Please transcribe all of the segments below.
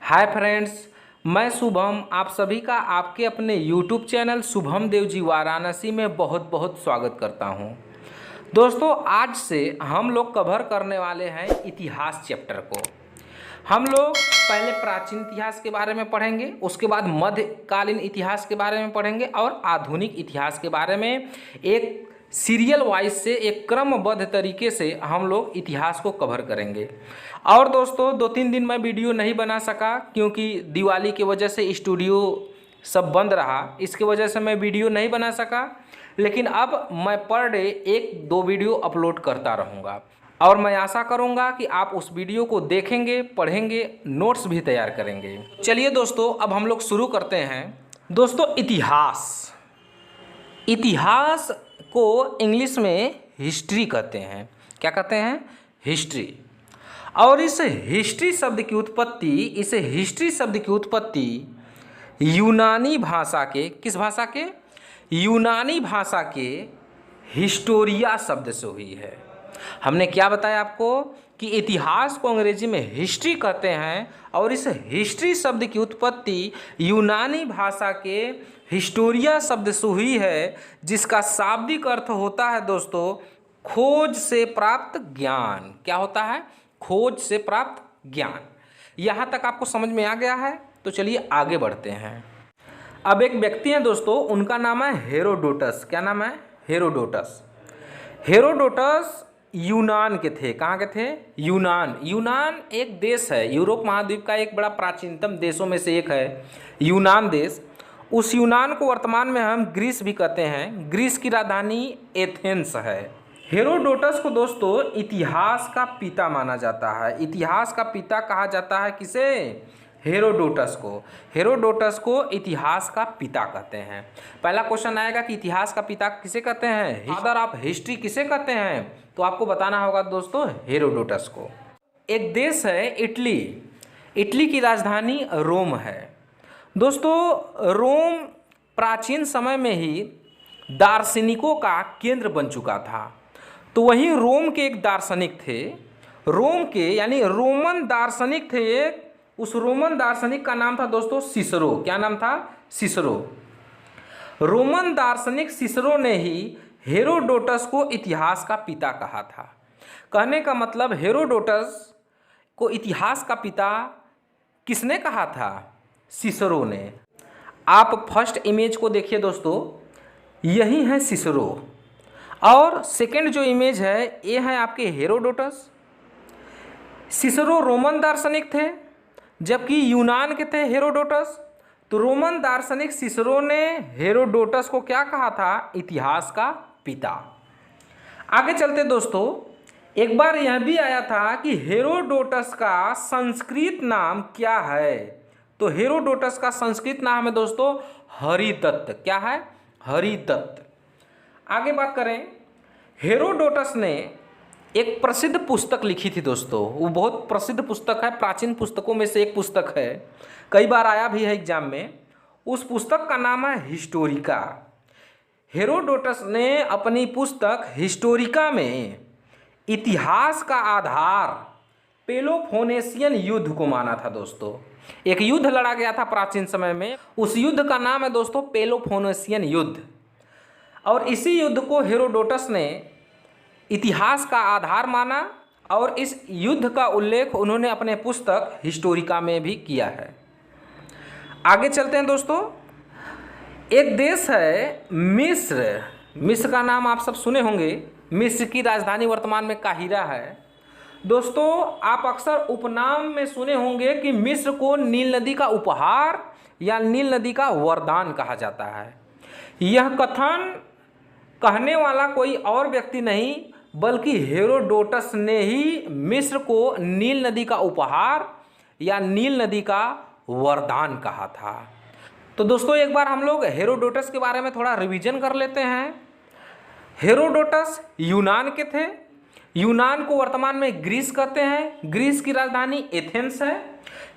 Hi friends, मैं शुभम आप सभी का आपके अपने यूट्यूब चैनल शुभम देव जी वाराणसी में बहुत बहुत स्वागत करता हूं। दोस्तों, आज से हम लोग कवर करने वाले हैं इतिहास चैप्टर को। हम लोग पहले प्राचीन इतिहास के बारे में पढ़ेंगे, उसके बाद मध्यकालीन इतिहास के बारे में पढ़ेंगे और आधुनिक इतिहास के बारे में एक सीरियल वाइज से एक क्रमबद्ध तरीके से हम लोग इतिहास को कवर करेंगे। और दोस्तों, 2-3 दिन मैं वीडियो नहीं बना सका क्योंकि दिवाली की वजह से स्टूडियो सब बंद रहा, इसके वजह से मैं वीडियो नहीं बना सका। लेकिन अब मैं पर डे 1-2 वीडियो अपलोड करता रहूँगा और मैं आशा करूँगा कि आप उस वीडियो को देखेंगे, पढ़ेंगे, नोट्स भी तैयार करेंगे। चलिए दोस्तों, अब हम लोग शुरू करते हैं। दोस्तों, इतिहास को इंग्लिश में हिस्ट्री कहते हैं। क्या कहते हैं? हिस्ट्री। और इस हिस्ट्री शब्द की उत्पत्ति यूनानी भाषा के, किस भाषा के? यूनानी भाषा के हिस्टोरिया शब्द से हुई है। हमने क्या बताया आपको कि इतिहास को अंग्रेजी में हिस्ट्री कहते हैं और इस हिस्ट्री शब्द की उत्पत्ति यूनानी भाषा के हिस्टोरिया शब्द से हुई है, जिसका शाब्दिक अर्थ होता है दोस्तों खोज से प्राप्त ज्ञान। क्या होता है? खोज से प्राप्त ज्ञान। यहाँ तक आपको समझ में आ गया है? तो चलिए आगे बढ़ते हैं। अब एक व्यक्ति हैं दोस्तों, उनका नाम है हेरोडोटस। क्या नाम है? हेरोडोटस। हेरोडोटस यूनान के थे। कहाँ के थे? यूनान एक देश है, यूरोप महाद्वीप का एक बड़ा प्राचीनतम देशों में से एक है यूनान देश। उस यूनान को वर्तमान में हम ग्रीस भी कहते हैं। ग्रीस की राजधानी एथेंस है। हेरोडोटस को दोस्तों इतिहास का पिता माना जाता है। इतिहास का पिता कहा जाता है किसे? हेरोडोटस को। हेरोडोटस को इतिहास का पिता कहते हैं। पहला क्वेश्चन आएगा कि इतिहास का पिता किसे कहते हैं? फादर ऑफ हिस्ट्री किसे कहते हैं? तो आपको बताना होगा दोस्तों हेरोडोटस को। एक देश है इटली। इटली की राजधानी रोम है। दोस्तों, रोम प्राचीन समय में ही दार्शनिकों का केंद्र बन चुका था। तो वहीं रोम के एक दार्शनिक थे, रोम के यानी रोमन दार्शनिक थे एक। उस रोमन दार्शनिक का नाम था दोस्तों सिसरो। क्या नाम था? सिसरो। रोमन दार्शनिक सिसरो ने ही हेरोडोटस को इतिहास का पिता कहा था। कहने का मतलब हेरोडोटस को इतिहास का पिता किसने कहा था? सिसरो ने। आप फर्स्ट इमेज को देखिए दोस्तों, यही है सिसरो और सेकंड जो इमेज है ये है आपके हेरोडोटस। सिसरो रोमन दार्शनिक थे जबकि यूनान के थे हेरोडोटस। तो रोमन दार्शनिक सिसरो ने हेरोडोटस को क्या कहा था? इतिहास का पिता। आगे चलते दोस्तों, एक बार यह भी आया था कि हेरोडोटस का संस्कृत नाम क्या है? तो हेरोडोटस का संस्कृत नाम है दोस्तों हरिदत्त। क्या है? हरिदत्त। आगे बात करें, हेरोडोटस ने एक प्रसिद्ध पुस्तक लिखी थी दोस्तों। वो बहुत प्रसिद्ध पुस्तक है, प्राचीन पुस्तकों में से एक पुस्तक है, कई बार आया भी है एग्जाम में। उस पुस्तक का नाम है हिस्टोरिका। हेरोडोटस ने अपनी पुस्तक हिस्टोरिका में इतिहास का आधार पेलोपोनेशियन युद्ध को माना था दोस्तों। एक युद्ध लड़ा गया था प्राचीन समय में, उस युद्ध का नाम है दोस्तों पेलोपोनेशियन युद्ध। और इसी युद्ध को हेरोडोटस ने इतिहास का आधार माना और इस युद्ध का उल्लेख उन्होंने अपने पुस्तक हिस्टोरिका में भी किया है। आगे चलते हैं दोस्तों, एक देश है मिस्र। मिस्र का नाम आप सब सुने होंगे। मिस्र की राजधानी वर्तमान में काहिरा है। दोस्तों, आप अक्सर उपनाम में सुने होंगे कि मिस्र को नील नदी का उपहार या नील नदी का वरदान कहा जाता है। यह कथन कहने वाला कोई और व्यक्ति नहीं बल्कि हेरोडोटस ने ही मिस्र को नील नदी का उपहार या नील नदी का वरदान कहा था। तो दोस्तों, एक बार हम लोग हेरोडोटस के बारे में थोड़ा रिवीजन कर लेते हैं। हेरोडोटस यूनान के थे। यूनान को वर्तमान में ग्रीस कहते हैं। ग्रीस की राजधानी एथेंस है।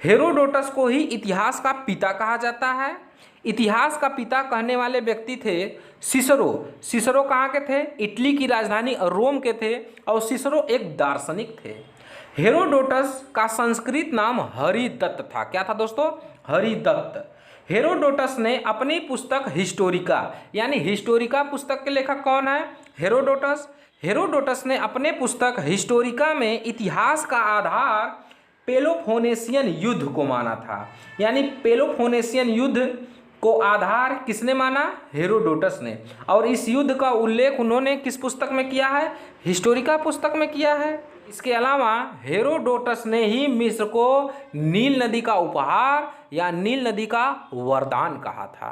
हेरोडोटस को ही इतिहास का पिता कहा जाता है। इतिहास का पिता कहने वाले व्यक्ति थे सिसरो। सिसरो कहाँ के थे? इटली की राजधानी रोम के थे और सिसरो एक दार्शनिक थे। हेरोडोटस का संस्कृत नाम हरिदत्त था। क्या था दोस्तों? हरिदत्त। हेरोडोटस ने अपनी पुस्तक हिस्टोरिका, यानी हिस्टोरिका पुस्तक के लेखक कौन है? हेरोडोटस। हेरोडोटस ने अपने पुस्तक हिस्टोरिका में इतिहास का आधार पेलोपोनेशियन युद्ध को माना था। यानी पेलोपोनेशियन युद्ध को आधार किसने माना? हेरोडोटस ने। और इस युद्ध का उल्लेख उन्होंने किस पुस्तक में किया है? हिस्टोरिका पुस्तक में किया है। इसके अलावा हेरोडोटस ने ही मिस्र को नील नदी का उपहार या नील नदी का वरदान कहा था।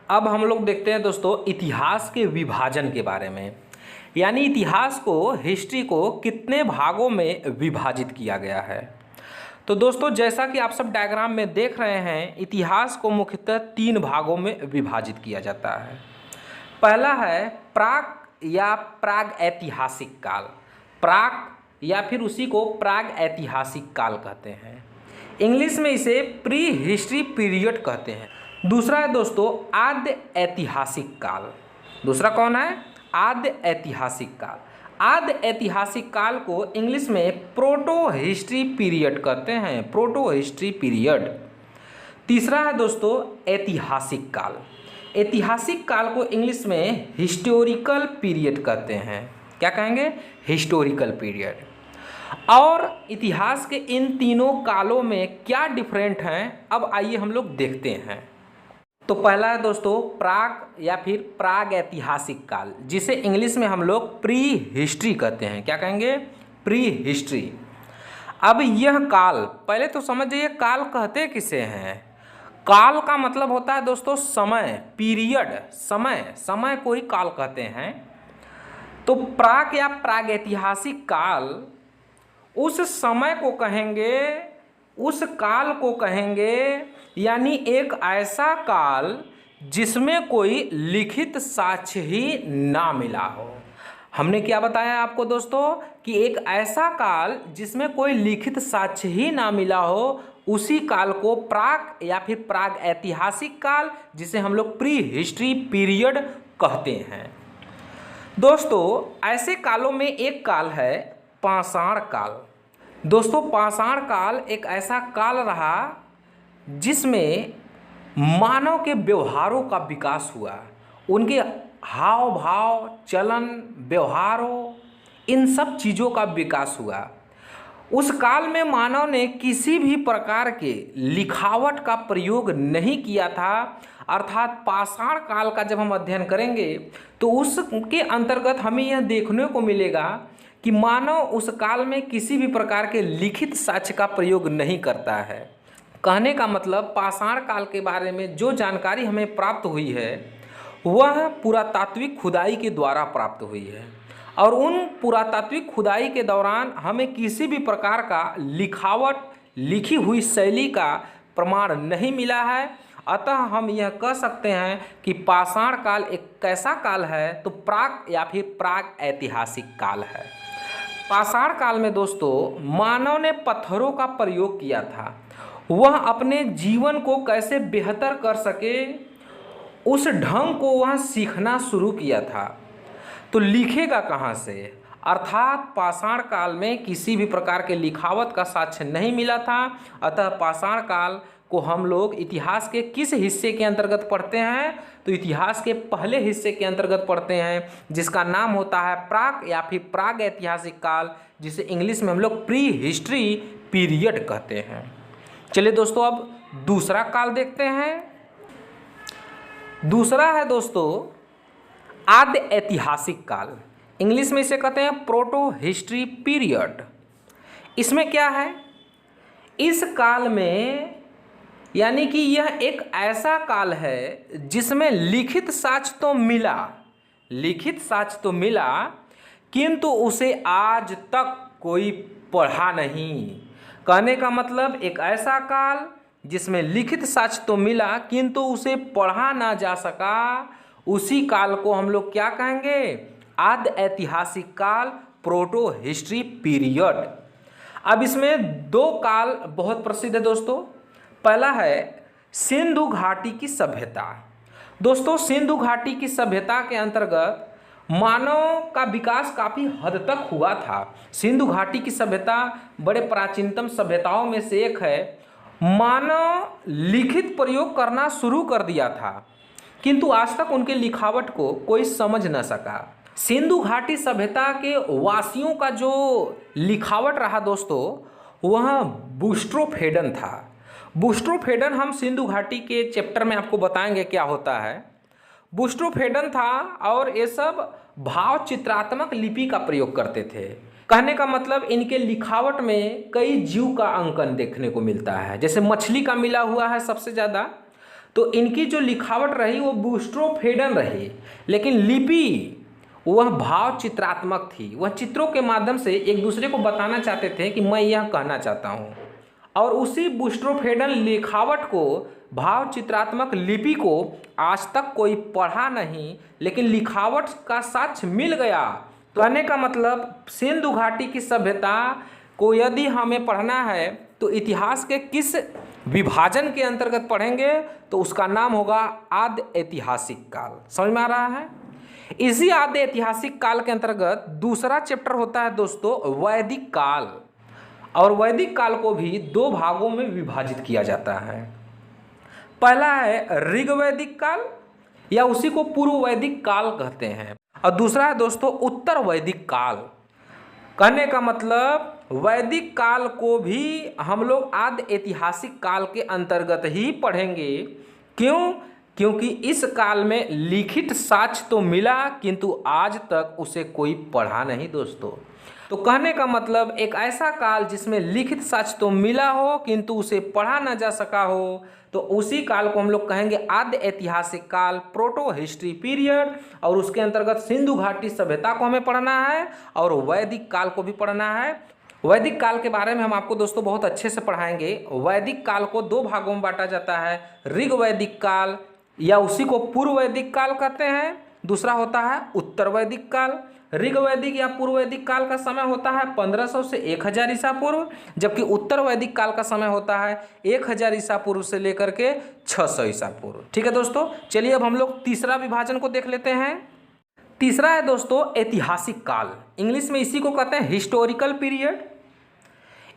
अब हम लोग देखते हैं दोस्तों इतिहास के विभाजन के बारे में, यानी इतिहास को, हिस्ट्री को कितने भागों में विभाजित किया गया है। तो दोस्तों जैसा कि आप सब डायग्राम में देख रहे हैं, इतिहास को मुख्यतः 3 भागों में विभाजित किया जाता है। पहला है प्राक या प्राग ऐतिहासिक काल। प्राक या फिर उसी को प्राग ऐतिहासिक काल कहते हैं। इंग्लिश में इसे प्री हिस्ट्री पीरियड कहते हैं। दूसरा है दोस्तों आद्य ऐतिहासिक काल। दूसरा कौन है? आद्य ऐतिहासिक काल। आद्य ऐतिहासिक काल को इंग्लिश में प्रोटो हिस्ट्री पीरियड कहते हैं। Proto history period. तीसरा है दोस्तों ऐतिहासिक काल। ऐतिहासिक काल को इंग्लिश में हिस्टोरिकल पीरियड कहते हैं। क्या कहेंगे? Historical period. और इतिहास के इन तीनों कालों में क्या डिफरेंट हैं, अब आइए हम लोग देखते हैं। तो पहला है दोस्तों प्राग या फिर प्राग ऐतिहासिक काल, जिसे इंग्लिश में हम लोग प्री हिस्ट्री कहते हैं। क्या कहेंगे? Pre history. अब यह काल, पहले तो समझ जाइए काल कहते किसे हैं। काल का मतलब होता है दोस्तों समय, पीरियड, समय, समय को ही काल कहते हैं। तो प्राग या प्राग ऐतिहासिक काल उस समय को कहेंगे, उस काल को कहेंगे, यानी एक ऐसा काल जिसमें कोई लिखित साक्ष्य ही ना मिला हो। हमने क्या बताया आपको दोस्तों कि एक ऐसा काल जिसमें कोई लिखित साक्ष्य ही ना मिला हो, उसी काल को प्राग या फिर प्राग ऐतिहासिक काल, जिसे हम लोग प्री हिस्ट्री पीरियड कहते हैं। दोस्तों ऐसे कालों में एक काल है पाषाण काल। दोस्तों पाषाण काल एक ऐसा काल रहा जिसमें मानव के व्यवहारों का विकास हुआ। उनके हाव भाव, चलन, व्यवहारों, इन सब चीज़ों का विकास हुआ। उस काल में मानव ने किसी भी प्रकार के लिखावट का प्रयोग नहीं किया था। अर्थात पाषाण काल का जब हम अध्ययन करेंगे तो उसके अंतर्गत हमें यह देखने को मिलेगा कि मानव उस काल में किसी भी प्रकार के लिखित साक्ष्य का प्रयोग नहीं करता है। कहने का मतलब पाषाण काल के बारे में जो जानकारी हमें प्राप्त हुई है वह पुरातात्विक खुदाई के द्वारा प्राप्त हुई है, और उन पुरातात्विक खुदाई के दौरान हमें किसी भी प्रकार का लिखावट, लिखी हुई शैली का प्रमाण नहीं मिला है। अतः हम यह कह सकते हैं कि पाषाण काल एक कैसा काल है, तो प्राग या फिर प्राग ऐतिहासिक काल है। पाषाण काल में दोस्तों मानव ने पत्थरों का प्रयोग किया था। वह अपने जीवन को कैसे बेहतर कर सके उस ढंग को वह सीखना शुरू किया था। तो लिखेगा कहाँ से? अर्थात पाषाण काल में किसी भी प्रकार के लिखावट का साक्ष्य नहीं मिला था। अतः पाषाण काल को हम लोग इतिहास के किस हिस्से के अंतर्गत पढ़ते हैं? तो इतिहास के पहले हिस्से के अंतर्गत पढ़ते हैं, जिसका नाम होता है प्राग या फिर प्राग ऐतिहासिक काल, जिसे इंग्लिश में हम लोग प्री हिस्ट्री पीरियड कहते हैं। चलिए दोस्तों अब दूसरा काल देखते हैं। दूसरा है दोस्तों आद्य ऐतिहासिक काल। इंग्लिश में इसे कहते हैं प्रोटो हिस्ट्री पीरियड। इसमें क्या है? इस काल में यानी कि यह एक ऐसा काल है जिसमें लिखित साक्ष्य तो मिला, लिखित साक्ष्य तो मिला, किंतु उसे आज तक कोई पढ़ा नहीं। कहने का मतलब एक ऐसा काल जिसमें लिखित साक्ष्य तो मिला किंतु उसे पढ़ा ना जा सका, उसी काल को हम लोग क्या कहेंगे? आद्य ऐतिहासिक काल, प्रोटो हिस्ट्री पीरियड। अब इसमें 2 काल बहुत प्रसिद्ध है दोस्तों। पहला है सिंधु घाटी की सभ्यता। दोस्तों सिंधु घाटी की सभ्यता के अंतर्गत मानव का विकास काफ़ी हद तक हुआ था। सिंधु घाटी की सभ्यता बड़े प्राचीनतम सभ्यताओं में से एक है। मानव लिखित प्रयोग करना शुरू कर दिया था, किंतु आज तक उनके लिखावट को कोई समझ न सका। सिंधु घाटी सभ्यता के वासियों का जो लिखावट रहा दोस्तों, वह बूस्ट्रोफेडन था। बूस्ट्रोफेडन हम सिंधु घाटी के चैप्टर में आपको बताएंगे क्या होता है। बूस्ट्रोफेडन था और ये सब भाव चित्रात्मक लिपि का प्रयोग करते थे। कहने का मतलब इनके लिखावट में कई जीव का अंकन देखने को मिलता है, जैसे मछली का मिला हुआ है सबसे ज़्यादा। तो इनकी जो लिखावट रही वो बूस्ट्रोफेडन रही, लेकिन लिपि वह भाव चित्रात्मक थी। वह चित्रों के माध्यम से एक दूसरे को बताना चाहते थे कि मैं यह कहना चाहता हूँ, और उसी बूस्ट्रोफेडन लिखावट को, भाव चित्रात्मक लिपि को आज तक कोई पढ़ा नहीं, लेकिन लिखावट का साक्ष्य मिल गया। कहने का मतलब सिंधु घाटी की सभ्यता को यदि हमें पढ़ना है तो इतिहास के किस विभाजन के अंतर्गत पढ़ेंगे, तो उसका नाम होगा आद्य ऐतिहासिक काल। समझ में आ रहा है? इसी आद्य ऐतिहासिक काल के अंतर्गत दूसरा चैप्टर होता है दोस्तों वैदिक काल, और वैदिक काल को भी दो भागों में विभाजित किया जाता है। पहला है ऋग्वैदिक काल, या उसी को पूर्व वैदिक काल कहते हैं, और दूसरा है दोस्तों उत्तर वैदिक काल। कहने का मतलब वैदिक काल को भी हम लोग आद्य ऐतिहासिक काल के अंतर्गत ही पढ़ेंगे। क्यों? क्योंकि इस काल में लिखित साक्ष्य तो मिला, किंतु आज तक उसे कोई पढ़ा नहीं दोस्तों। तो कहने का मतलब एक ऐसा काल जिसमें लिखित साक्ष्य तो मिला हो किंतु उसे पढ़ा न जा सका हो, तो उसी काल को हम लोग कहेंगे आद्य ऐतिहासिक काल, प्रोटो हिस्ट्री पीरियड। और उसके अंतर्गत सिंधु घाटी सभ्यता को हमें पढ़ना है और वैदिक काल को भी पढ़ना है। वैदिक काल के बारे में हम आपको दोस्तों बहुत अच्छे से पढ़ाएंगे। वैदिक काल को दो भागों में बांटा जाता है, ऋग्वैदिक काल या उसी को पूर्व वैदिक काल कहते हैं, दूसरा होता है उत्तर वैदिक काल। ऋग्वैदिक या पूर्व वैदिक काल का समय होता है 1500 से 1000 ईसा पूर्व, जबकि उत्तर वैदिक काल का समय होता है 1000 ईसा पूर्व से लेकर के 600 ईसा पूर्व। ठीक है दोस्तों, चलिए अब हम लोग तीसरा विभाजन को देख लेते हैं। तीसरा है दोस्तों ऐतिहासिक काल, इंग्लिश में इसी को कहते हैं हिस्टोरिकल पीरियड।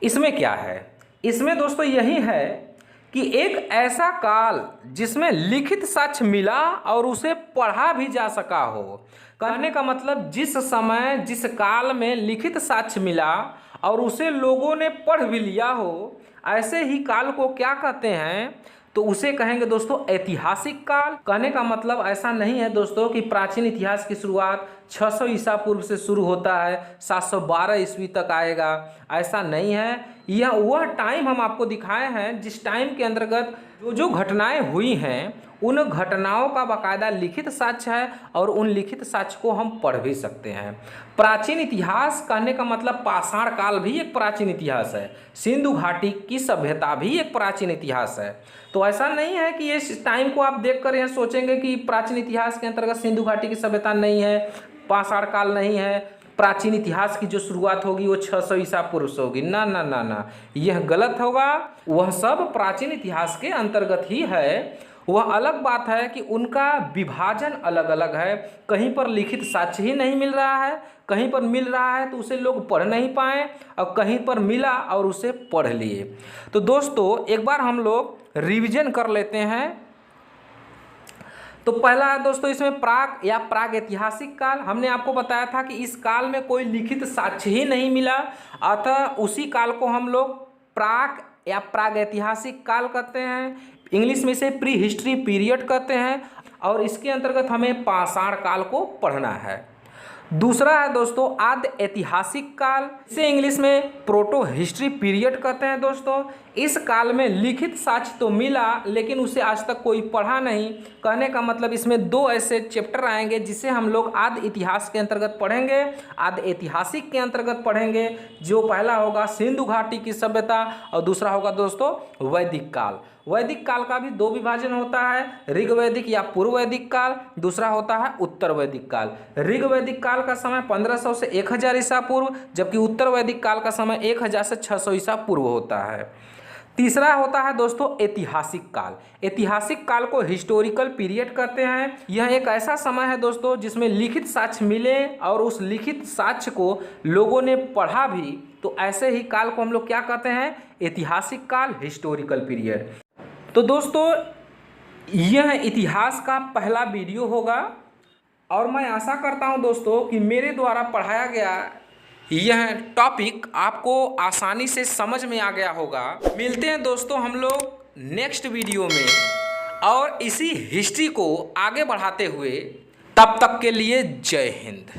इसमें क्या है? इसमें दोस्तों यही है कि एक ऐसा काल जिसमें लिखित साक्ष्य मिला और उसे पढ़ा भी जा सका हो। कहने का मतलब जिस समय जिस काल में लिखित साक्ष्य मिला और उसे लोगों ने पढ़ भी लिया हो, ऐसे ही काल को क्या कहते हैं? तो उसे कहेंगे दोस्तों ऐतिहासिक काल। कहने का मतलब ऐसा नहीं है दोस्तों कि प्राचीन इतिहास की शुरुआत 600 ईसा पूर्व से शुरू होता है 712 ईस्वी तक आएगा, ऐसा नहीं है। यह वह टाइम हम आपको दिखाए हैं जिस टाइम के अंतर्गत जो घटनाएं हुई हैं उन घटनाओं का बाकायदा लिखित साक्ष्य है, और उन लिखित साक्ष्य को हम पढ़ भी सकते हैं। प्राचीन इतिहास कहने का मतलब पाषाण काल भी एक प्राचीन इतिहास है, सिंधु घाटी की सभ्यता भी एक प्राचीन इतिहास है। तो ऐसा नहीं है कि इस टाइम को आप देखकर यह सोचेंगे कि प्राचीन इतिहास के अंतर्गत सिंधु घाटी की सभ्यता नहीं है, पाषाण काल नहीं है, प्राचीन इतिहास की जो शुरुआत होगी वो 600 ईसा पूर्व से होगी। ना ना ना ना, यह गलत होगा। वह सब प्राचीन इतिहास के अंतर्गत ही है। वह अलग बात है कि उनका विभाजन अलग अलग है। कहीं पर लिखित साक्ष्य ही नहीं मिल रहा है, कहीं पर मिल रहा है तो उसे लोग पढ़ नहीं पाए, और कहीं पर मिला और उसे पढ़ लिए। तो दोस्तों एक बार हम लोग रिवीजन कर लेते हैं। तो पहला है दोस्तों इसमें प्राग या प्राग ऐतिहासिक काल। हमने आपको बताया था कि इस काल में कोई लिखित साक्ष्य ही नहीं मिला, अतः उसी काल को हम लोग प्राग या प्राग ऐतिहासिक काल कहते हैं। इंग्लिश में इसे प्री हिस्ट्री पीरियड कहते हैं, और इसके अंतर्गत हमें पाषाण काल को पढ़ना है। दूसरा है दोस्तों आद्य ऐतिहासिक काल, इसे इंग्लिश में प्रोटो हिस्ट्री पीरियड कहते हैं दोस्तों। इस काल में लिखित साक्ष्य तो मिला लेकिन उसे आज तक कोई पढ़ा नहीं। कहने का मतलब इसमें दो ऐसे चैप्टर आएंगे जिसे हम लोग आद्य इतिहास के अंतर्गत पढ़ेंगे, आद्य ऐतिहासिक के अंतर्गत पढ़ेंगे। जो पहला होगा सिंधु घाटी की सभ्यता और दूसरा होगा दोस्तों वैदिक काल। वैदिक काल का भी दो विभाजन होता है, ऋग्वैदिक या पूर्व वैदिक काल, दूसरा होता है उत्तर वैदिक काल। ऋग्वैदिक काल का समय 1500 से 1000 ईसा पूर्व, जबकि उत्तर वैदिक काल का समय 1000 से 600 ईसा पूर्व होता है। तीसरा होता है दोस्तों ऐतिहासिक काल। ऐतिहासिक काल को हिस्टोरिकल पीरियड कहते हैं। यह एक ऐसा समय है दोस्तों जिसमें लिखित साक्ष्य मिले और उस लिखित साक्ष्य को लोगों ने पढ़ा भी, तो ऐसे ही काल को हम लोग क्या कहते हैं, ऐतिहासिक काल, हिस्टोरिकल पीरियड। तो दोस्तों यह इतिहास का पहला वीडियो होगा और मैं आशा करता हूं दोस्तों कि मेरे द्वारा पढ़ाया गया यह टॉपिक आपको आसानी से समझ में आ गया होगा। मिलते हैं दोस्तों हम लोग नेक्स्ट वीडियो में और इसी हिस्ट्री को आगे बढ़ाते हुए। तब तक के लिए जय हिंद।